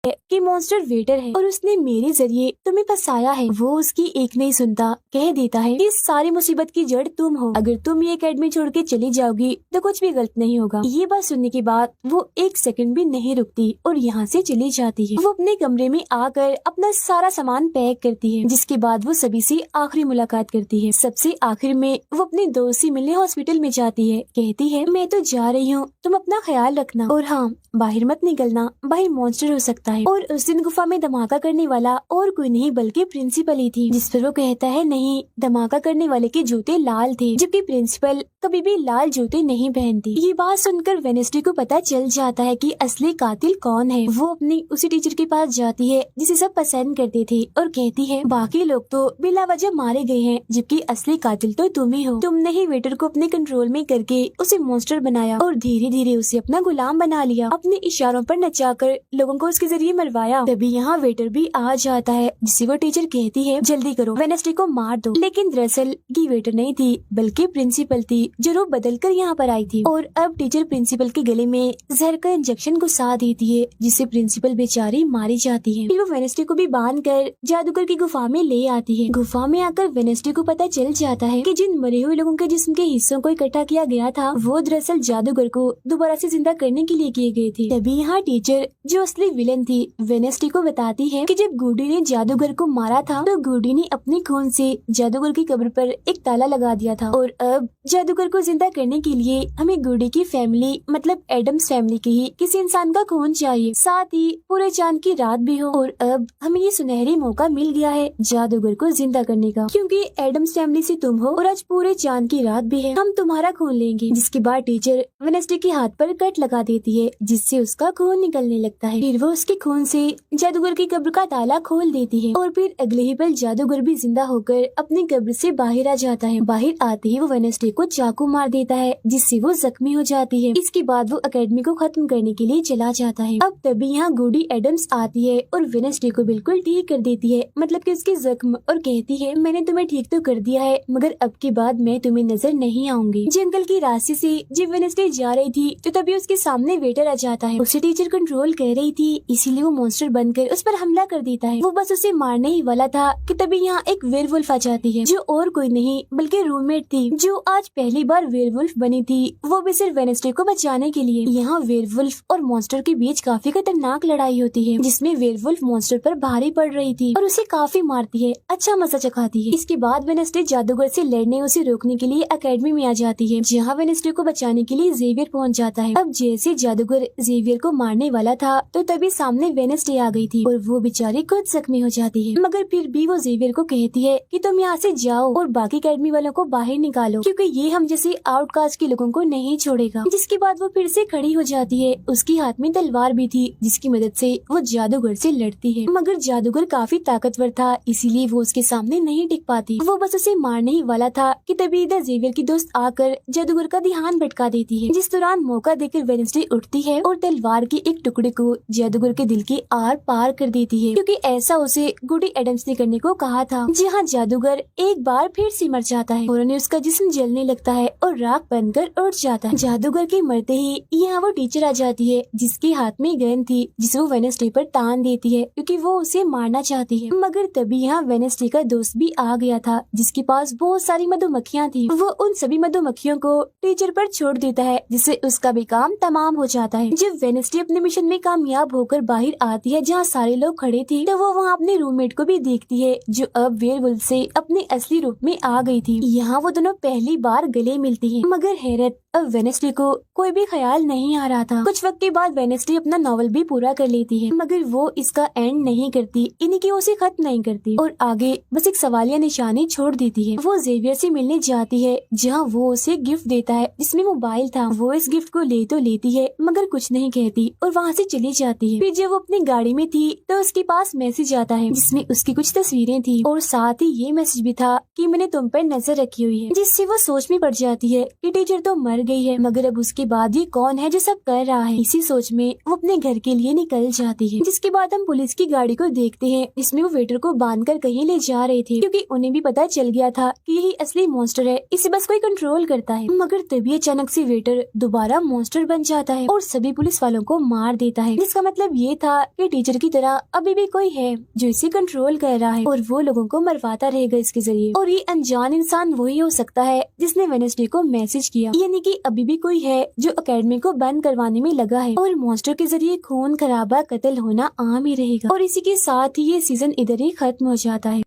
कि monster waiter है और उसने मेरे जरिए तुम्हें फंसाया है। वो उसकी एक नहीं सुनता, कह देता है इस सारी मुसीबत की जड़ तुम हो। अगर तुम ये एकेडमी छोड़ के चली जाओगी तो कुछ भी गलत नहीं होगा। ये बात सुनने के बाद वो एक सेकंड भी नहीं रुकती और यहाँ से चली जाती है। वो अपने कमरे में आकर अपना सारा सामान पैक करती है, जिसके बाद वो सभी से आखिरी मुलाकात करती है। सबसे आखिर में वो अपने दोस्त से मिलने हॉस्पिटल में जाती है। कहती है मैं तो जा रही हूँ, तुम अपना ख्याल रखना और हाँ बाहर मत निकलना, बाहर मॉन्स्टर हो सकता है। और उस दिन गुफा में धमाका करने वाला और कोई नहीं बल्कि प्रिंसिपल ही थी। जिस पर वो कहता है नहीं, धमाका करने वाले के जूते लाल थे, जबकि प्रिंसिपल कभी भी लाल जूते नहीं पहनती। ये बात सुनकर वेनेस्डे को पता चल जाता है कि असली कातिल कौन है। वो अपनी उसी टीचर के पास जाती है जिसे सब पसंद करते थे और कहती है बाकी लोग तो बिला वजह मारे गए हैं, जबकि असली कातिल तो तुम ही हो। तुमने ही वेटर को अपने कंट्रोल में करके उसे मॉन्स्टर बनाया और धीरे धीरे उसे अपना गुलाम बना लिया। अपने इशारों पर नचाकर लोगों को उसके जरिए मरवाया। तभी यहाँ वेटर भी आ जाता है, जिसे वो टीचर कहती है जल्दी करो, वेनेस्डे को मार दो। लेकिन दरअसल ये वेटर नहीं थी बल्कि प्रिंसिपल थी, जो रूप बदल कर यहाँ पर आई थी। और अब टीचर प्रिंसिपल के गले में जहर का इंजेक्शन घुसा देती है, जिससे प्रिंसिपल बेचारी मारी जाती है। फिर वो वेनेस्डे को भी बांध कर जादूगर की गुफा में ले आती है। गुफा में आकर वेनेस्डे को पता चल जाता है कि जिन मरे हुए लोगों के जिस्म के हिस्सों को इकट्ठा किया गया था वो दरअसल जादूगर को दोबारा से जिंदा करने के लिए किए गए थे। तभी यहाँ टीचर जो असली विलन थी वेनेस्डे को बताती है कि जब गुडी ने जादूगर को मारा था तो गुडी ने अपने खून से जादूगर की कब्र पर एक ताला लगा दिया था। और अब जादूगर को जिंदा करने के लिए हमें गुडी की फैमिली मतलब एडम्स फैमिली के ही किसी इंसान का खून चाहिए, साथ ही पूरे चांद की रात भी हो। और अब हमें ये सुनहरी मौका मिल गया है जादूगर को जिंदा करने का, क्योंकि एडम्स फैमिली से तुम हो और आज पूरे चांद की रात भी है, हम तुम्हारा खून लेंगे। जिसके बाद टीचर वेनेस्डे के हाथ पर कट लगा देती है, जिससे उसका खून निकलने लगता है। फिर वो उसके खून से जादूगर की कब्र का ताला खोल देती है और फिर अगले ही पल जादूगर भी जिंदा होकर अपनी कब्र से बाहर आ जाता है। बाहर आते ही वो वेनेस्डे को चाकू मार देता है, जिससे वो जख्मी हो जाती है। इसके बाद वो अकेडमी को खत्म करने के लिए चला जाता है। अब तभी यहाँ गुडी एडम्स आती है और वेनेस्डे को बिल्कुल ठीक कर देती है, मतलब कि उसके जख्म, और कहती है मैंने तुम्हें ठीक तो कर दिया है मगर अब के बाद मैं तुम्हें नजर नहीं आऊंगी। जंगल की रास्ते से जब वेनेस्डे जा रही थी तो तभी उसके सामने वेटर आ जाता है। उसे टीचर कंट्रोल कर रही थी, इसीलिए वो मॉन्स्टर बनकर उस पर हमला कर देता है। वो बस उसे मारने ही वाला था कि तभी यहाँ एक वेयरवुल्फ आ जाती है, जो और कोई नहीं बल्कि रूममेट थी, जो आज पहली बार वेयरवुल्फ बनी थी, वो भी सिर्फ वेनेस्डे को बचाने के लिए। यहाँ वेयरवुल्फ और मॉन्स्टर के बीच काफी खतरनाक लड़ाई होती है, जिसमें वेयरवुल्फ मॉन्स्टर पर भारी पड़ रही थी और उसे काफी मारती है, अच्छा मजा चखाती है। इसके बाद वेनेस्डे जादूगर से लड़ने उसे रोकने के लिए अकेडमी में आ जाती है, जहाँ वेनेस्डे को बचाने के लिए जेवियर पहुँच जाता है। अब जैसे जादूगर जेवियर को मारने वाला था तो तभी सामने वेनेस्डे आ गई थी और वो बेचारी खुद जख्मी हो जाती है, मगर फिर भी वो जेवियर को कहती है कि तुम यहाँ से जाओ और बाकी अकेडमी वालों को बाहर निकालो, क्योंकि ये हम जैसे आउटकास्ट के लोगों को नहीं छोड़ेगा। जिसके बाद वो फिर से खड़ी हो जाती है, उसकी हाथ में तलवार भी थी, जिसकी मदद से वो जादूगर से लड़ती है, मगर जादूगर काफी ताकतवर था, इसीलिए वो उसके सामने नहीं टिक पाती। वो बस उसे मारने ही वाला था कि तभी इधर जेवियर की दोस्त आकर जादूगर का ध्यान भटका देती है, जिस दौरान मौका देकर वेनेस्डे उठती है और तलवार के एक टुकड़े को जादूगर के दिल के आर पार कर देती है, क्योंकि ऐसा उसे गुडी एडम्स ने करने को कहा था। जहाँ जादूगर एक बार फिर से मर जाता है और उन्हें उसका जिस्म जलने लगता है और राख बनकर उठ जाता है। जादूगर के मरते ही यहाँ वो टीचर आ जाती है, जिसके हाथ में गन थी, जिसे वो वेनेस्डे पर तान देती है, क्योंकि वो उसे मारना चाहती है। मगर तभी यहाँ वेनेस्डे का दोस्त भी आ गया था, जिसके पास बहुत सारी मधुमक्खियाँ थी। वो उन सभी मधुमक्खियों को टीचर पर छोड़ देता है, जिससे उसका भी काम तमाम हो जाता है। जब वेनेस्डे अपने मिशन में कामयाब होकर बाहर आती है, जहाँ सारे लोग खड़े थे, तो वो वहाँ अपने रूममेट को भी देखती है, जो अब वेयरवुल्फ से अपने असली रूप में आ गई थी। यहाँ वो दोनों पहली बार गले मिलती हैं, मगर हैरत अब वेनेस्डे को कोई भी ख्याल नहीं आ रहा था। कुछ वक्त के बाद वेनेस्डे अपना नॉवल भी पूरा कर लेती है, मगर वो इसका एंड नहीं करती, इन्हीं की उसे खत्म नहीं करती और आगे बस एक सवालिया निशानी छोड़ देती है। वो जेवियर से मिलने जाती है, जहाँ वो उसे गिफ्ट देता है, जिसमें मोबाइल था। वो इस गिफ्ट को ले तो लेती है, मगर कुछ नहीं कहती और वहाँ से चली जाती है। फिर जब वो अपनी गाड़ी में थी तो उसके पास मैसेज आता है, जिसमें उसकी कुछ तस्वीरें थी और साथ ही ये मैसेज भी था कि मैंने तुम पर नजर रखी हुई है, जिससे वो सोच में पड़ जाती है कि टीचर तो मर मर गई है, मगर अब उसके बाद ये कौन है जो सब कर रहा है। इसी सोच में वो अपने घर के लिए निकल जाती है, जिसके बाद हम पुलिस की गाड़ी को देखते हैं, जिसमें वो वेटर को बांधकर कहीं ले जा रहे थे, क्योंकि उन्हें भी पता चल गया था कि यही असली मॉन्स्टर है, इसे बस कोई कंट्रोल करता है। मगर तभी अचानक से वेटर दोबारा मॉन्स्टर बन जाता है और सभी पुलिस वालों को मार देता है, जिसका मतलब ये था कि टीचर की तरह अभी भी कोई है जो इसे कंट्रोल कर रहा है और वो लोगों को मरवाता रहेगा इसके जरिए। और ये अनजान इंसान वही हो सकता है जिसने वेडनेसडे को मैसेज किया, यानी कि अभी भी कोई है जो एकेडमी को बंद करवाने में लगा है और मॉन्स्टर के जरिए खून खराबा कत्ल होना आम ही रहेगा। और इसी के साथ ही ये सीजन इधर ही खत्म हो जाता है।